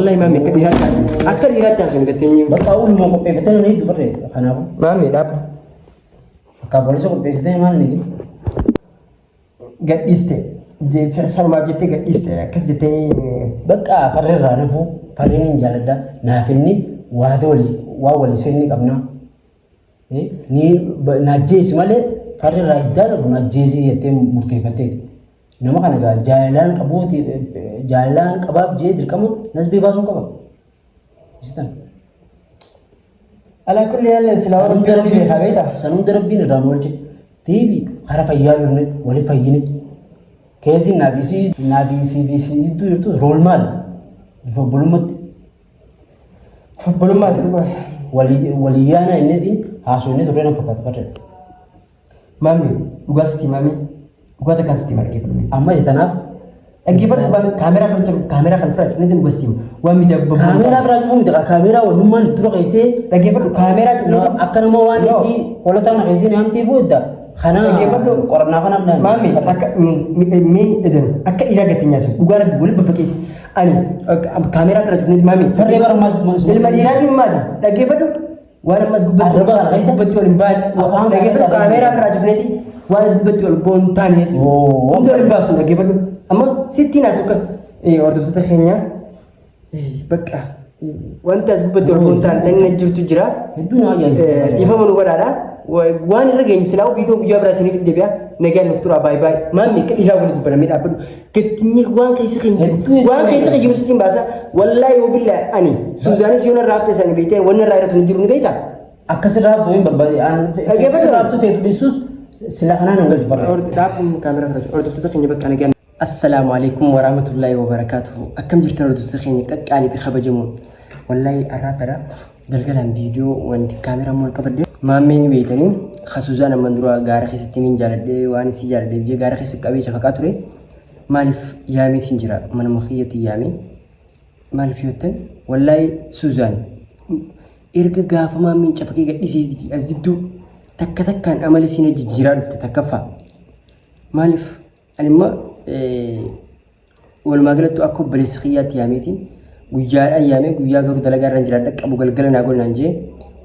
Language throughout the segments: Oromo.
والله ما ميك ديرات أكثر ديرات تاسون كتير بس أول ما كوبي كتير نيجي تفرّي خنابه ما مي داب كابوليس كوبي كتير ما نيجي قد يستي جيت سر ما جيت قد يستي كذتي بقى فرّي رانفو فرّي نجالدا نافني وهذولي واولي سني قبنا ni najis malee farri raayidaan najisi yettee murteeffattee nama kana gaa jaalaan qabuuti jaalaan qabaaf jee dirqama nasbii baasuun qaba istan ala kulli hal silaa rabbi habeeta sanum darabbiin irraan walche tiibi hara fayyaaluu wali fayyine keezi naabisi bisi jirtu rool maal fobbulummaatti waliyaana innitiin haasofne turre fakkaatu barre mami dhugasti mami dhugata kasiti marge amma jetanaaf dhaggeeffatu kaameraa kan fudhachuun ni dhugasti waan miidhaa gubbamu kaameraa fudhachuun miti kaameraa wanummaan dura keessee dhaggeeffatu kaameraa akka nama waan itti holotaa na keessee namtii fuudda kana dhaggeeffatu qorannaa kana amnaan mami akka mee edan akka dhiiraa gatteenyaa sun dhugaa rabbi waliin babbakeessi ani kaameraa fudhachuun mami farree barmaas ilma dhiiraatiin maati dhaggeeffatu وانا مس قبت ربع رئيس قبت ولا مبال لقيت الكاميرا كراج بنتي وانا قبت ولا بونتاني انت اللي باسو لقيت اما 60 اسوك اي اوردو تخينيا اي بقى وانت قبت ولا بونتان تنجرت جرا الدنيا يفهموا ولا وانا رجعني سلاو فيديو بيجابر سنه في الدبيا نجا نفطر باي باي مامي كده ولا براميد ابدو كتني وان كيس يوسفين باسا والله وبالله اني سوزاني سيونا رابط سنه بيته وانا رايرت نجرون بيتا اكسر رابط وين بابا انا اجيب رابط في بيسوس سلاخنا نغلج برا داب كاميرا اور تتخني بك انا جن السلام عليكم ورحمه الله وبركاته اكم جرت ردو تخني قالي بخبجمون والله اراترا galgalan video wanti kamera mon kabade maameen weetani khasuzana mandura gaara xisitinin jaaladde waan si jaaladde biye gaara xis qabee chafa ture malif yaameetin jira man makhiyati yaame malif yoten wallahi suzan erga gaafa maameen chafake gadhisi aziddu takka takkan amali sine jijjira dufte takkafa malif anima wal magalatu akko balis khiyati yaameetin guyyaa ayyaame guyyaa garuu dalagaa irra jiraadha qabu galgala naa golnaan jee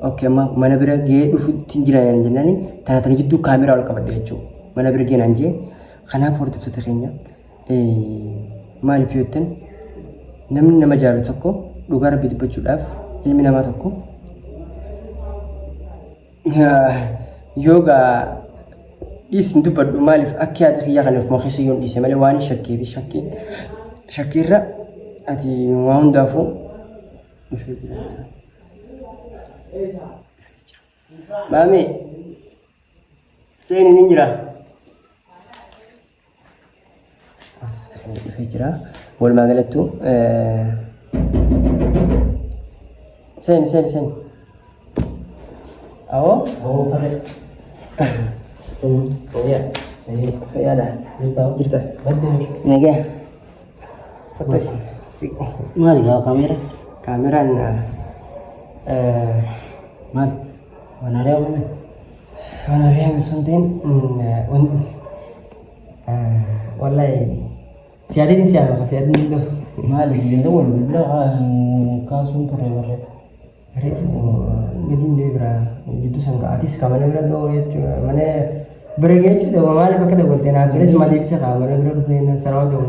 okay amma mana bira gee dhufutti jiraan jennaan tana jidduu kaameraa ol qabadde jechuudha mana bira gee naan jee kanaaf hordoftoota keenya maaliif yootan namni nama jaalu tokko dhugaa rabbi dubbachuudhaaf ilmi namaa tokko yoogaa dhiisin dubbadhu maaliif akka yaada xiyyaa kanaaf mokeessa yoon dhiise malee waan shakkiirra ati waan daafu mami seen ninjira fijira wal magalatu seen awo fare ya dah jirta nega مالي كاميرا كاميرا مال وانا رياض سنتين والله سيادين ده مالك زين ولا بلا كاسون ترى ورا قديم دي برا جدو سانغا اتيس كاميرا برا دو مانے بريجيت ده مالك كده قلت انا غير ما دي بس كاميرا برا بنين سراو ده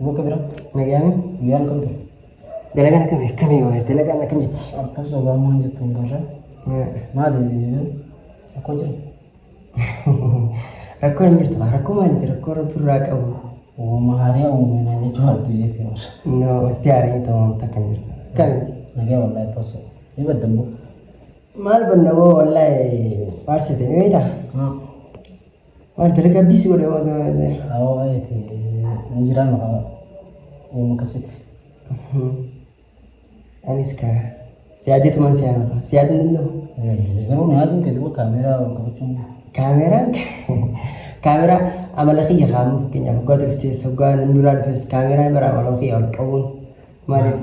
वो कैमरा मैं गया मैं यार कम तो दलगा ना कमी हो है दलगा ना कमी थी अब तो सब मान जे तुम कर मां दे कौन जा रखो नहीं तो रखो मान दे रखो पूरा का वो महारिया वो मैंने ने जो तो ये थी नो तैयार है तो तक कर मैं गया वाला पास ये बदम माल बनना वो वाला पास से नहीं था हां और दलगा बीस को दे आओ आए थे نجران مقام ومكسيت أنيسكا سيادة من سيادة سيادة منه يقولون هذا كده كاميرا وكبتشون كاميرا عمل خيّة خام كنيا بقدر في سوقان نوران في كاميرا برا عمل خيّة والكون ما أعرف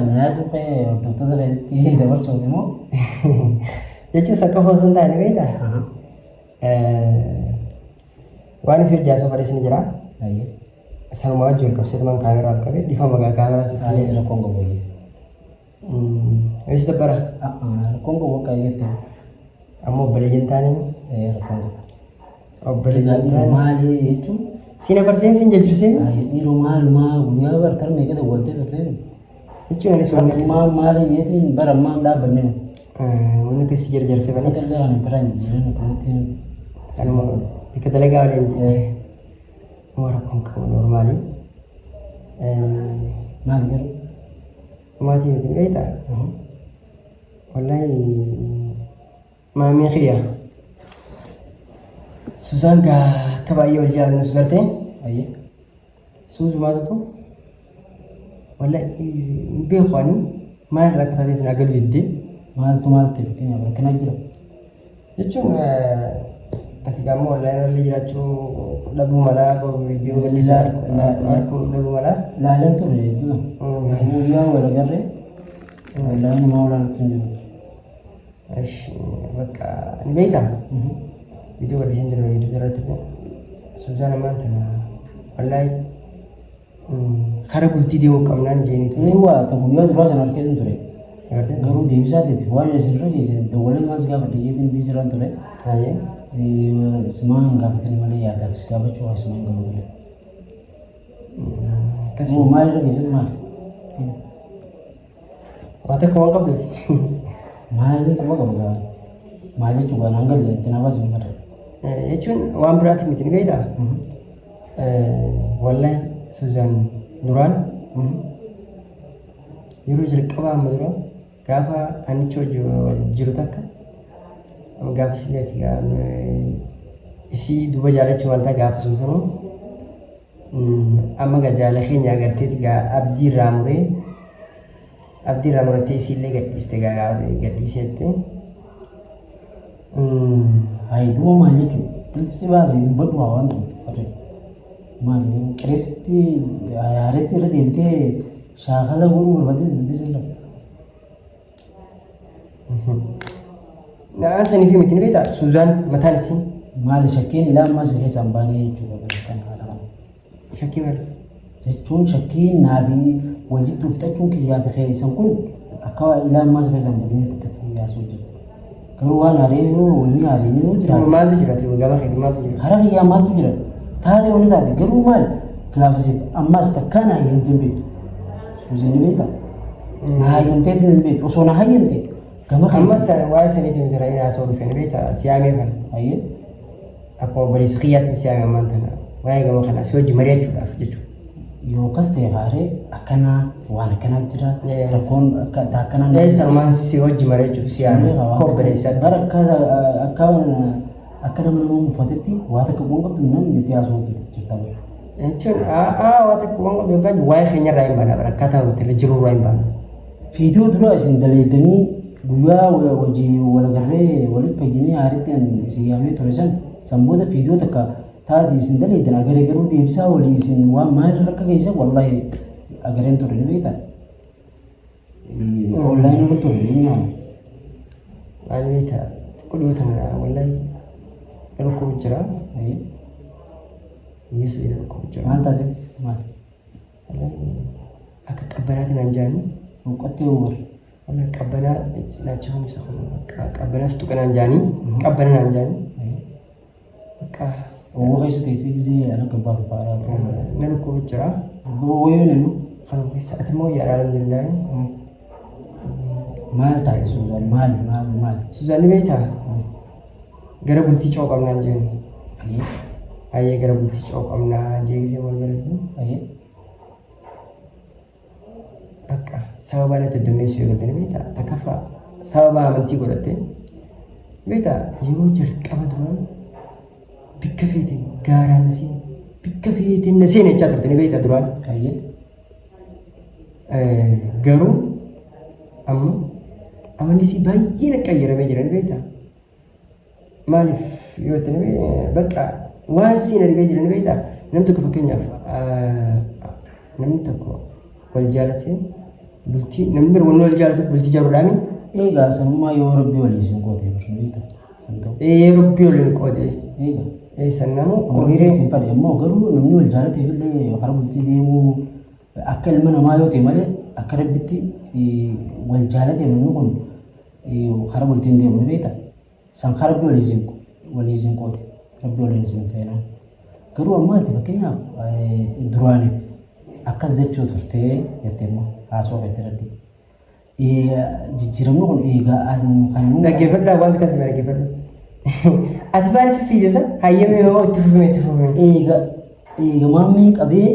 نهاد وقي تنتظر تيجي دبر سوي مو يجي سكوا سنتا نبيدا وانا سير جاسو فريسين جرا Sama aja kalau saya teman kamera kabe di fama kamera sih Ada rakong ko boy. Wis tepara Rakong ko kayak gitu. Amo beli jentani Rakong ko. beli jentani Mali itu. Sina persen sin jadi sin Ini rumah punya bertar mereka dah buat itu. Itu yang disebut Rumah mali itu barang dah benar. Mana kasih jar sebenarnya Kita dah kan peran jiran penting. Kan mau kita lagi ada orang kongkong normal Mali kan. mati itu kita wallahi mami khia Susan ga kabayo jalan seperti Aye. Susu mata tu wallahi be khani ma la kata dia nagal jiddi Mal tu mal tu kena berkena jira. Itu ketika mau lain lagi racu lagu mana ko video galisa aku lagu mana Lain tu ni itu. Mulia wala garre. Lain mau lalu tunjuk. Aish baka ni beta video di sini dulu video ratu Suzana mantana wallahi kharabulti dewo kamnan jeni tu Ewa tahu ya terus anak kita tu re. ngerti Garu dia bisa deh. Wah ya sih lagi sih. Dawalnya masih gak pada jadi bisa rantu re. aye Semua nggak betul malah ya tapi sekarang cuma semua nggak boleh. kasih Mau main lagi semua. mata ko angkap tu Main ni kau nggak boleh. Main juga nanggal ya. Kenapa sih mereka? itu wan berat mitin beta wallahi Suzan Nuran yuru jil qaba madro gafa ani chojo jirutaka gafa silati ga isi duba jala chumalta gafa sumsano amma ga jala khinya agarte tiga abdi ramure te sille ga istega ga disete Hai dua main itu. Peristiwa sih berdua orang tu. Main kristi hari itu ada dia syakala guru berbeda bisa lah. Nah, asal ni film itu ni tak Suzan matan sih. Main syakin lah masih sambani juga kan ada. Syakir. Jechuun shakkiin naafi walitti uffachuun kiyyaa fi keessan kun akka ilaa maas keessan badanii tokkotti yaasuu jiru. Garuu waan areeru wanni areeru jira. Maaltu jira tii gama keetii maaltu jira. Hara kiyyaa maaltu jira. Taatee wanni taate garuu maal gaafasiif ammas takkaan hayyamtee hin beektu. Suusin ni beekta. Na hayyamtee hin beektu osoo na hayyamte gama keetii. Ammas waa'ee saniitiin jira inni haasa'uu dhufeen beekta siyaamee kana. Hayyee. Akkuma bariis xiyyaatti siyaamee ammaan tana waa'ee gama kana si wajji mari'achuudhaaf jechuudha. Yookas ta'e gaaree akkana waan akkanaa jira rakkoon akkanaa Ee sanumaan si wajji mari'achuuf siyaamee kobbereessaatti. Bara akka nama muffatetti waa takka bu'uun qabdu namni jettee haasa'uu jirta. Jechuun waa takka bu'uun qabdu yookaan waa'ee keenya irraa hin baana bara akkaataa hoteela jiru irraa hin baana. Fiidiyoo dura isin daleedanii guyyaa hojii walagarree walitti fayyinee haaritti isin yaamee ture san booda fiidiyoo takka taati isin daleedan agaree garuu deebisaa walii isin waan maal rakka keessa wallahi agareen ture ni beektan. Online irra ture ni nyaama. Maal beektaa xiqqoo dhiyoo tana wallahi rakkoo jira. Biyya sadii rakkoo jira. Maal taate maal? Akka qabbanaatiin hanjaanii. Qottee umar. Wallahi qabbanaa naacha humsa qabbanaas tuqanaan jaanii qabbanaan hanjaanii. Akka Owó keessa teessee gisee ana gabbaaru fa'aa ta'uu. na rakkoo jira. Wayyoo nanu. Kanuma keessa ati moo yaadaan alhamdulillahi. Maal taate Suzaan maal? Suzaan ni beektaa? Gara bultii coo qabnaan jeeni. Ayyee gara bultii coo qabnaa jee gisee wal galatu. Akka sababa natti addunneessu yoo godhate ni beektaa? Takkaffaa sababa amantii godhatte beektaa yeroo jalqaba duraan bikka feeteen gaaraan na seene bikka feeteen na seene jechaa turte ni beektaa duraan. Garuu amma amanni si baay'ee na qayyaramee jira ni beektaa? Maaliif yoo ta'e bakka waan si na dhibee jira ni beektaa? Namni tokko fakkeenyaaf namni tokko wal jaalatee bultii namni bira wal jaalatuuf bultii jaaruudhaani. Egaa sammumaa yoo rabbii waliin sin qootee beektaa? Rabbii waliin qootee. Sannamu Horiiree siin fadhe immoo garuu namni wal jaalate illee hara bultii deemuu akka ilma namaa yoo ta'e malee akka rabbitti wal jaalate namni kun hara bultiin deemu ni beekta. San rabbi waliin qoode rabbi waliin feena. Garuu ammaati fakkeenyaaf duraaniif akkas jechuu turtee jettee immoo haasoo fedhe irratti. Jijjiiramni kun eegaa kan dhaggeeffadhaa wanta akkasii dhaggeeffadhu. Ati maaliif fiigesa? Hayyamee yoo itti fufame. Eega maammeen qabee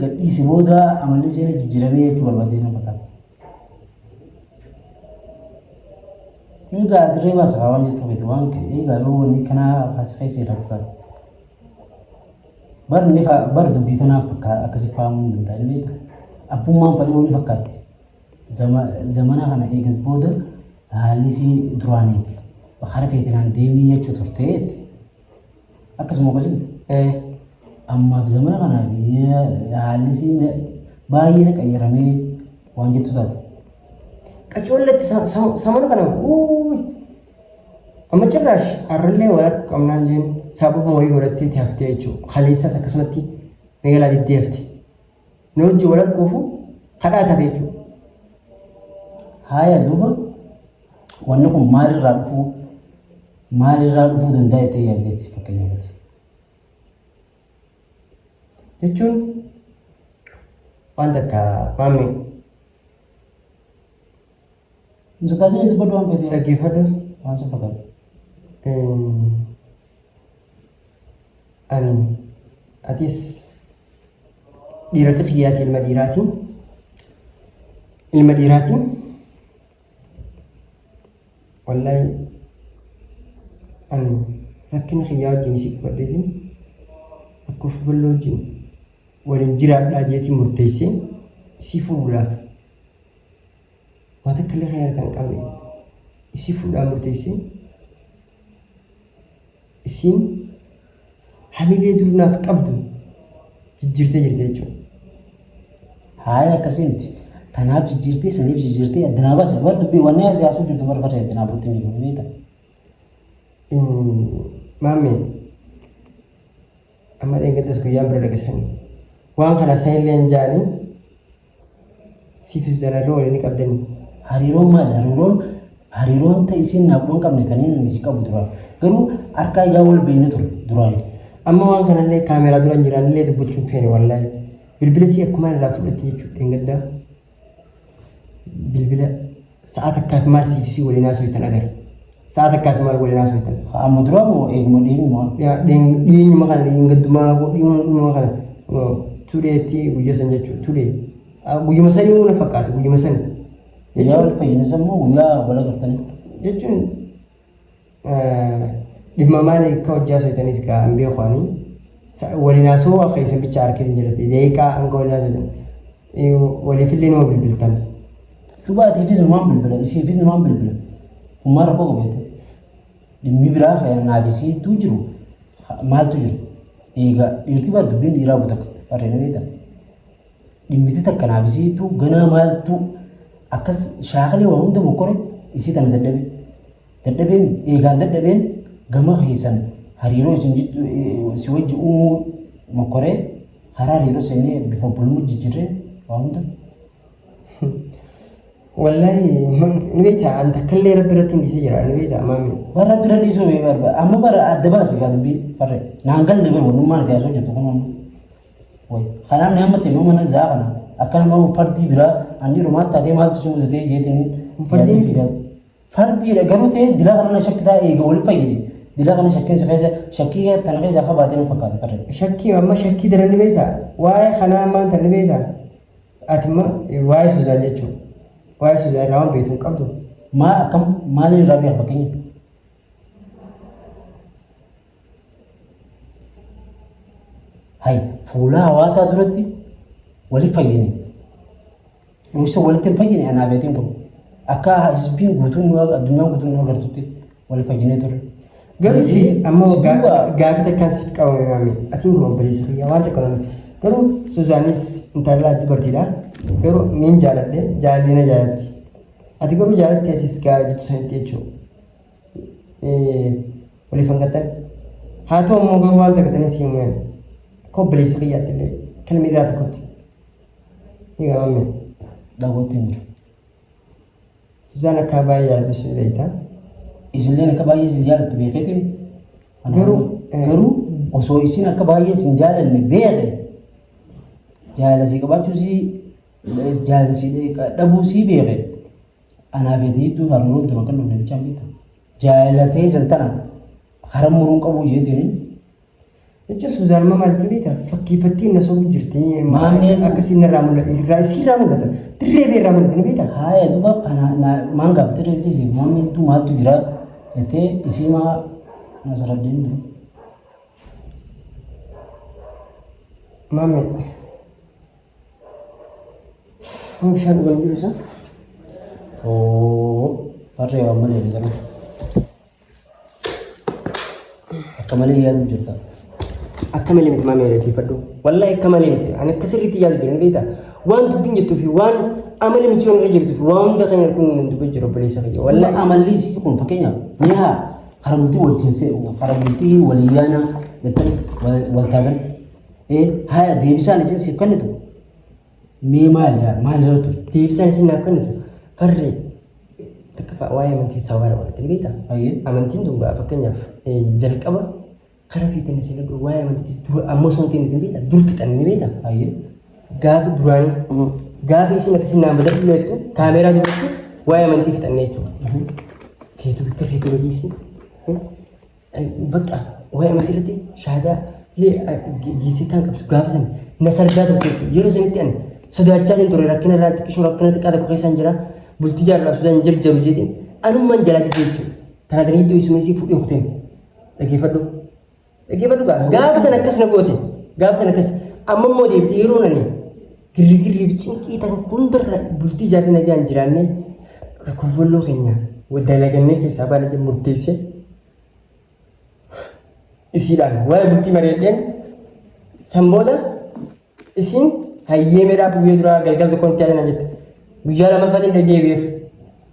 gadhiisi booda amalli seena jijjiiramee jechuu barbaadee nama fakkaata. Egaa dirree baasa waan jettu feetu waan egaa yoo wanni kanaa faasifee seera kusaati. Bar dubbii kanaaf akkasii fahamuu hin danda'an beekta. Abbummaan fadhii wani fakkaatti. Zamana kana eegas booda haalli isii duraaniif hara feetinaan deemii jechuu turteetti. Akkasuma ammaaf zamana kanaaf haalli isii baay'ee qayyaramee waan jettu taate. Qacoolletti samana kana amma cirraash har'allee walakka qabnaan jeen sababa horii godhattee itti haftee jechuudha. Kaleessas akkasumatti magaalaa deddeefte. Nu wajjin walakkuufu kadhaa taate jechuudha. Haaya duuba wanni kun maalirraa dhufuu danda'a jettee yaaddeetti fakkeenyaaf. Jechuun wanta akka maammee Nusataatiin dubbadhu waan fedhe dhaggeeffadhu waan sa fakkaatu. Atis dhiirota fiyyaati ilma dhiiraatiin wallahi rakkina kiyyaa wajjin isii qabadheetiin akka of balloo wajjin waliin jiraadhaa jeetiin murteessee isii fuudhuudhaaf waan takka illee kan kan qabne isii fuudhaa murteessee isiin hamilee durunaaf qabdu jijjiirtee jirte jechuudha. Haaya akkasii miti. Kanaaf jijjiirtee saniif jijjiirtee addanaa baasa. Bar dubbii wanni yaasuu jirtu barbaada addanaa buutti ni jiru beekta. Maammee amma dheengaddas guyyaan bira dhageessanii waan kana saayillee hin jaanii siifis jalarroo waliin qabdanii. Hariiroon maali? Hariiroon ta'e isiin naafuma qabne kaniin isii qabu dura. Garuu harkaa yaa wal beekne ture duraan. Amma waan kanallee kaameraa dura jiraanillee dubbachuun feene wallaahi. Bilbila si akkuma irraa fudhatte jechuudha dheengaddaa. Bilbila sa'aat akkaaf maal siifisii waliin haasoftan agarra. Sa'aat akkaaf maal waliin haasoftan. Amma duraa moo eeguma dhiyeenyuma? Dhiyeenyuma kana dhiyeengaddumaa dhiyeenyuma kana tuleetti guyyaa san jechuudha tulee. Guyyuma sanii na fakkaata guyyuma sanii. Guyyaa wal fayyinasa moo guyyaa wal agartanii? Jechuun dhimma maali akka hojjaa soitanis gaa hin beekwaanii waliin haasoo akka isin bicha harkee hin jedhas deeqaa hanga waliin haasoo waliifillee nama bilbiltan. Dhugaatiifis numaan bilbila isiifis numaan bilbila. Hummaan rakkoo qabeette. Dhimmi biraa naafisiitu jiru maaltu jiru? Egaa dhiirti bara dubbiin dhiiraa buta barreena beekta. Dhimmiti takka naafisiitu ganaa maaltu akkas shaakalee waa hunda mokkore isii tana dadhabe. Dadhabeen eegaan dadhabeen gama keessan hariiroo isin si wajji uumuu mokkoree haraa hariiroo seenee bifa bulmuu jijjiirree waa hunda. Wallahi ni beektaa an takkallee rabbi irratti hin dhiisee jira ni beektaa maami. Bara rabbi irra dhiisuu barbaada amma bara adda baasi gaa dubbii farre naan galle bara wanummaan itti haasoo jirtu kun amma. Kanaaf ni amma ta'e mana zaa kana akka nama fardii biraa anni rumaatti taatee maaltu si mudatee jeetiin fardiidha garuu ta'e dilaa kana shakkitaa eega waliin fayyade dilaa kana shakkiinsa keessa shakkii tana keessa akka baatee nu fakkaate farre. Shakkii amma shakkii dara ni beektaa waa'ee kanaa maanta ni beektaa ati waa'ee Suzaan jechuudha. Waa'ee Suzaan irraa waan beektu hin qabdu. Maaliin irraa beeka fakkeenya? Hai fuula hawaasaa duratti waliif fayyine. Dhoosa walitti hin fayyine anaa beetiin tokko. Akka hisbiin guutuun addunyaan guutuun nu agartutti waliif fayyinee ture. Garuu ammoo gaafii takkaan sitti qabame maami. Atiin kun obboleessa fayyaa waan takka nana. Garuu Suzaanis intala dubartiidha. Garuu niin jaaladhe jaalli na jaalatti. Ati garuu jaalatti atis gaa jettu sanitti jechuudha. Waliif hanqatan. haa ta'u immoo garuu waan takkatanii siimuu kobbileessa biyyaatti illee kan miiraa tokkotti ni qabame daawwattee jiru. Suzaan akka baay'ee yaalbisuu beektaa. Isinleen akka baay'ee si jaallattu beekeetiin garuu osoo isin akka baay'ee sin jaalanne beeke jaalasii qabaachuusii jaalasii dhabuusii beeke anaaf heddiitu hariiroon dura kan dhufne bichaan beektu jaalatee san tana hara muruun qabu jeetiin jechuun Suzaan maal beektaa fakkii fattiin na sobuu jirti maamee akkasiin irraa mul'ata irraa mul'ata dirree bee irraa mul'ata ni beektaa. Haaya duuba kana maan gaafatee reessisi maameentu maaltu jira jettee isii maa Nasaraddin dura. Mami, bishaan dhugan jiru isa? Harree waan malee garuu akka malee yaadu jirta. Akka malee miti maamee reetiifadhu. Wallaahi akka malee miti. Ani akka sirriitti yaadu jiran beektaa. Waan dubbiin jettuu fi waan amala michoon irra jirtuu fi waan hunda kan kun dubbii jiru obboleessa fayyaa. Wallaahi amalli isii kun fakkeenyaaf mi'a haramtii wajjin haramtii waliyyaana jettan waltaagan. Haya deebisaan isin siif kennitu mee maalirra ture deebisaan isin naaf kennitu farree takka waa'ee amantii sawaadha walitti ni beektaa. Amantiin tun fakkeenyaaf jalqaba karaa fiitan isin dhadhu waa'ee amantiis dura ammoo osoo hin kennitu ni beektaa dur fixan ni beektaa. Gaafa duraanii gaafa isin akkasiin naan badatu leettu kaameeraa duratti waa'ee amantii fixannee jechuudha. Feetu bikka feetu gadiisi bakka waa'ee amantii irratti shaadaa giisii kan qabsu gaafa sana na sardaa tokko jechuudha. Yeroo sanitti ani sodaachaa hin ture rakkina irraa xiqqishuu rakkina xiqqaa tokko keessaan jira bultii jaalladhu sudaan jarjaru jeetiin anummaan jalaa jirti jechuudha. Kanaafuu iddoo isumeesii fuudhee kuteen dhaggeeffadhu. Dhaggeeffadhu gaafa sana akkas na goote gaafa sana akkas amma immoo deebitee yeroo nani girrigirrii fi cinqii ta'an hundarra bultii jaalladhu nagaan jiraannee rakkoofwalloo keenya dalagannee keessaa baala murteessee isiidhaan waa'ee bultii mareeteen san booda isin hayyee meedhaa guyyee duraa galgala tokkoon itti aanan jette guyyaa lamaffaatiin dhaggeeffameef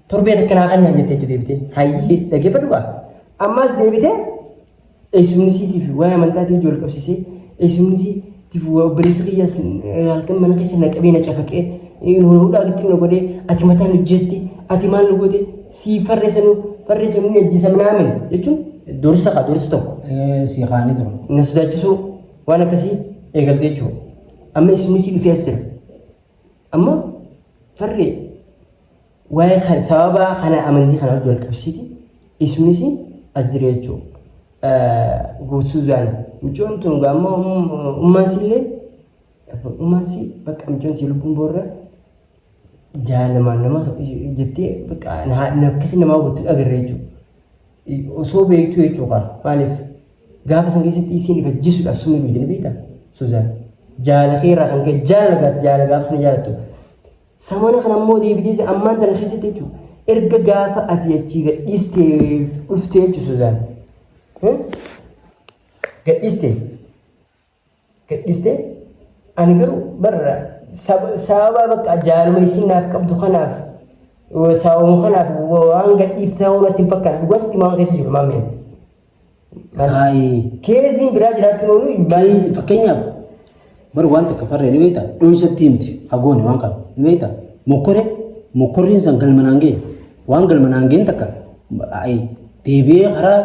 torbee takka naa kan jette deebitee hayyee dhaggeeffadhu ammaas deebitee eessumnisiitiif waa'ee amantaatiin ijoo qabsiisee eessumnisiitiif obboleessa kiyyaas halkan mana keessa na qabee na cafaqee hudhaa gixxina godhee ati mataan hojjeesti ati maal nu goote sii farreessanuu ni ajjiisa minaamin jechuun dursa tokko. Siqaanii ture. Na sodaachisuu waan akkasii eegalte jechuudha. Amma isinis dhufee as jira. Amma farree waa'ee sababa kana amantii kana wajjin wal qabsiiti isinis as jira jechuudha. Suzaan michoon tun gaamma ummaansillee ummaansi bakka michoon lubbuun boorra jaalamaan nama jettee bakka akkasii nama hawwattu agarra jechuudha. Osoo beektu jechuudha maaliif gaafa san keessatti isin ifajjisuudhaaf sumii miidhina beektaa Suzaan jaala keerraa kan ka'e jaala gaafa sana jaalattu samana kana ammoo deebitee ammaan tana keessatti jechuudha erga gaafa ati achii gadhiistee dhuftee jechuudha Suzaan gadhiistee ani garuu barra sababa bakka jaaluma isin naaf qabdu kanaaf saawwan kanaaf waan gadhiiftaa wanatti hin fakkaan dhugaasti maan keessa jiru maameen. Keessiin biraa jiraachuun oolu baay'ee fakkeenyaaf bar waan takka farree ni beektaa dhoosatti himti hagoone waan qabu ni beektaa mokkorriin san galmanaangee waan galmanaangeen takka deebi'ee karaa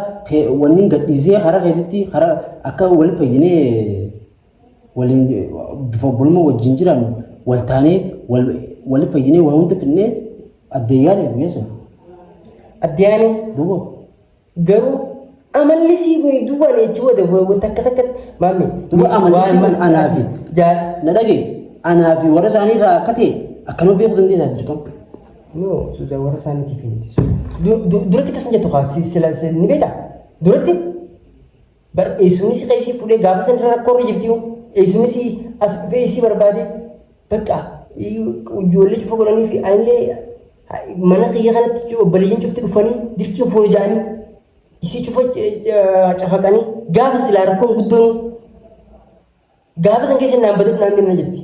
wanni gadhiisee karaa keessatti karaa akka wal fayyinee waliin bifa bulma wajjin jiraannu wal taanee wal fayyinee waa hunda finnee addeeyyaanii guyyaa addeeyyaanii duuba garuu amalli sii goyi duuba jechuudha takka maamee duuba amalli anaafi na dhagee anaafi warra isaanii irraa akka ta'e akkanuma beekuu dandeessaa dirqama. No, Suzaan warra isaaniitiif miti. Duratti akkas hin jettu sila ni beektaa duratti eessuunis qeesii fuudhee gaafa san irra rakkoo irra jirti eessuunis as dhufee isii barbaade bakka ijoollee cufa godhanii fi anillee mana kiyya kanatti obboleeyyiin cufti dhufanii dirqiin fuula ja'anii isii cufa cafaqanii gaafa silaa rakkoon guddoon gaafa san keessa naan badatu naan deemna jirti.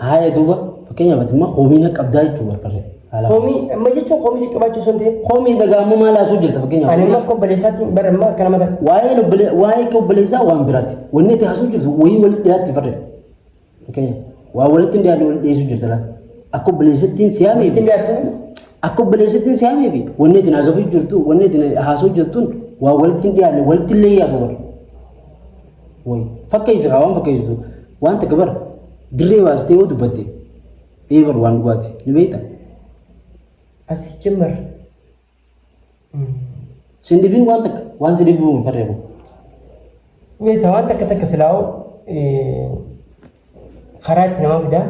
Haaya duuba fakkeenyaaf immoo hoomina qabdaa jechuudha barre Komii amma jechuun komii si qabaachuu sun ta'e. Komii dhagaamuu maal haasuu jirta fakkeenyaaf. Ani immoo akka obboleessaatti bara immoo akka nama ta'a. Waa'ee obboleessaa waan biraati. Wanni itti haasuu jirtu wayii walitti dhiyaatti farda. Fakkeenyaaf waa walitti dhiyaatu walitti dhiyeessuu jirta laa. Akka obboleessattiin siyaamee fi akka obboleessattiin siyaamee fi wanni itti naagafii jirtu wanni itti haasuu jirtuun waa walitti dhiyaanne walitti illee yaatu bara. Wayi fakkeessa waan fakkeessitu waan takka bara dirree baastee yoo dubbatte eebar waan dhugaati ni beektaa. Asii cimar. Sindibiin waan takka waan sindibii hin farreebu. Beektaa waan takka silaa'u karaa itti nama fidaa.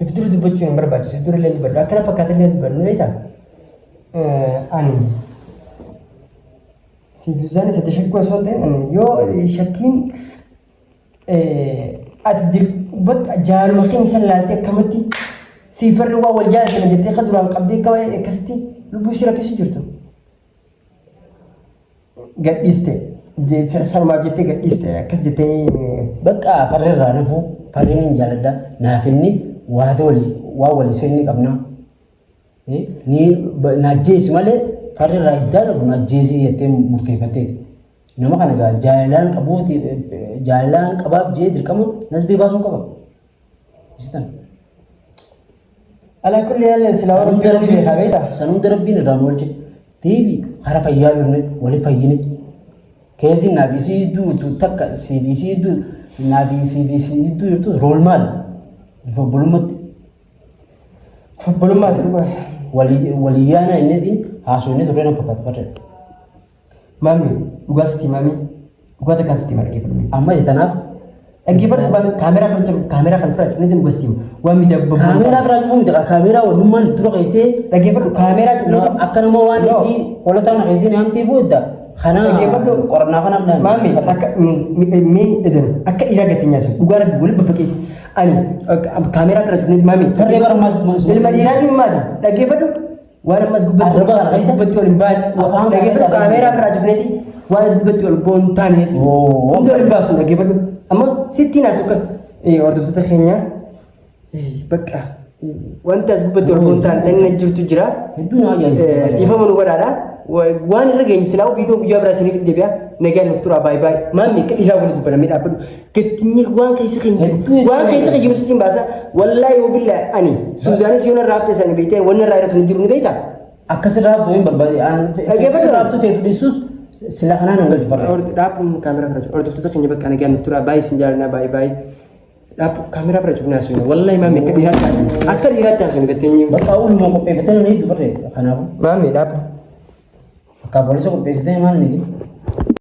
If dura dubbachuu hin barbaachisu dura illee dubbadhu akkana fakkaata illee dubbadhu beektaa. Ani siifusaan isa tashakkuu osoo ta'in yoo shakkiin ati bakka jaaluma keenya san laaltee akkamatti siifarri waa wal jaalatan jettee kan duraan qabdee qaba akkasitti lubbuu si rakkisuu jirtu. Gadhiiste sanumaaf jettee gadhiiste akkas jettee bakka farri irraa dhufu farriin hin jaaladha naaf inni waa walii seenni qabna. Ni najjeesi malee farri irraa hiddaa dhabu najjeesii jettee murteeffatteeti. Nama kana gaa jaalalaan qabaaf jee dirqamuun nasbii baasuun qaba. Istaan. Alaa kulli yaalleen silaa warra darbii beekaa beektaa. Sanuu darbiin irraan oolche deebii hara fayyaa jirne walii fayyine. Keessi naafisii duutu takka CBC duutu naafisii CBC duutu rool maal fobbolummaatti. Fobbolummaatti dhugaa. Walii yaana innitiin haasofne turre na fakkaatu farre. Maami dhugaa sitti maami dhugaa takkaan sitti maal dhaggeeffatu. Amma tanaaf dhaggeeffatu kaameraa kan fudhatu ni dhugaa sitti waan miidhaa gubbaa. Kaameraa biraa dhufu miti kaameraa walummaan dura keessee dhaggeeffatu kaameraa akka nama waan itti holataan keessee naamtee fudhata. Kana qorannaa kana amnaan. Maami akka mee edanu akka dhiiraa gatti nyaasu dhugaa rabbi waliin babbakeessi. Ani kaameraa fudhatu ni maami. Farree bara maas ilma dhiiraatiin maati dhaggeeffatu. Waan ammas gubbatti waliin baay'ee dhaggeeffatu kaameraa biraa cufneeti waan as gubbatti wal boon taaneeti hundi waliin baasu dhaggeeffatu amma sitti naasu akka hordoftoota keenya bakka wanti as gubbatti wal boon taane inni jirtu jira dhiifama nu godhaadha waan irra geenye silaa viidiyoo guyyaa biraa isiniif deebi'a nagaan nuuf tura baay'ee baay'ee maamni akka dhiiraa waliin dubbanamee dhaabbatu gattinyi waan keessa keenya jiru sittiin baasa wallaahi yoo billaa ani suuzaanis yoo narraa hafte isaanii beektee waan narraa irratti hin jiru ni beektaa. Akkasirraa haftu hin barbaade dhaggeeffatu haftu ta'e dhiisuus sila kanaan hanga jubarra. Dhaabbuun kaameraa fira jiru hordoftoota keenya bakka nagaan nuuf tura baay'ee isin jaalladha baay'ee baay'ee. Dhaabbuun kaameraa fira jiru naasuu wallaahi maamni akka dhiiraatti haasuu gattinyi. Bakka ulumaa qopheeffatanii ni dubarre kanaafu. Maamni dhaabbuun. Akka boolisa qopheessitee maal ni jiru.